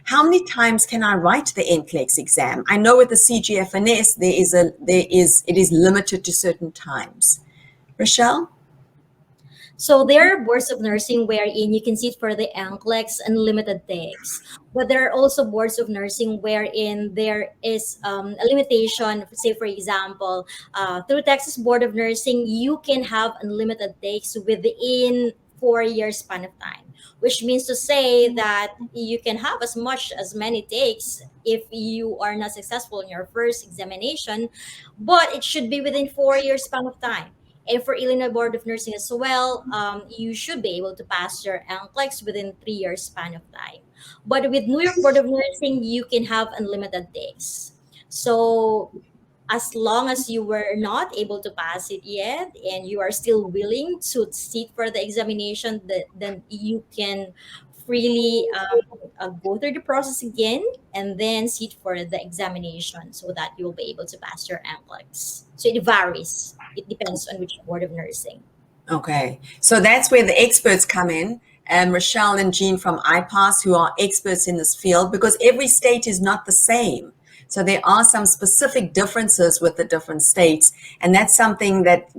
how many times can I write the NCLEX exam? I know with the CGFNS, it is limited to certain times. Rochelle? So there are boards of nursing wherein you can sit for the NCLEX unlimited takes, but there are also boards of nursing wherein there is a limitation. Say, for example, through Texas Board of Nursing, you can have unlimited takes within 4 years span of time, which means to say that you can have as much as many takes if you are not successful in your first examination, but it should be within 4 years span of time. And for Illinois Board of Nursing as well, you should be able to pass your NCLEX within 3 years span of time. But with New York Board of Nursing, you can have unlimited days. So as long as you were not able to pass it yet and you are still willing to sit for the examination, then you can freely go through the process again and then sit for the examination so that you'll be able to pass your NCLEX. So it varies. It depends on which board of nursing. Okay, so that's where the experts come in, Rochelle and Jean from IPASS, who are experts in this field, because every state is not the same. So there are some specific differences with the different states, and that's something that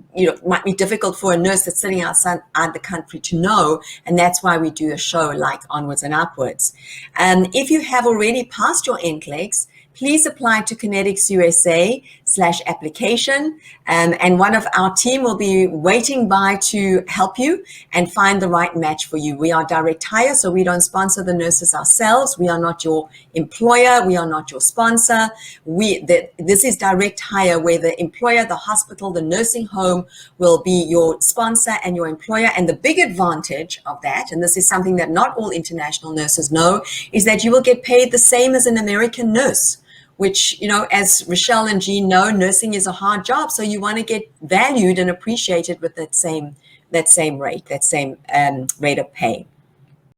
might be difficult for a nurse that's sitting outside the country to know, and that's why we do a show like Onwards and Upwards. If you have already passed your NCLEX, please apply to Connetics USA/application, and one of our team will be waiting by to help you and find the right match for you. We are direct hire, so we don't sponsor the nurses ourselves. We are not your employer. We are not your sponsor. This is direct hire, where the employer, the hospital, the nursing home will be your sponsor and your employer. And the big advantage of that, and this is something that not all international nurses know, is that you will get paid the same as an American nurse, which, as Rochelle and Jean know, nursing is a hard job. So you want to get valued and appreciated with that same rate, rate of pay.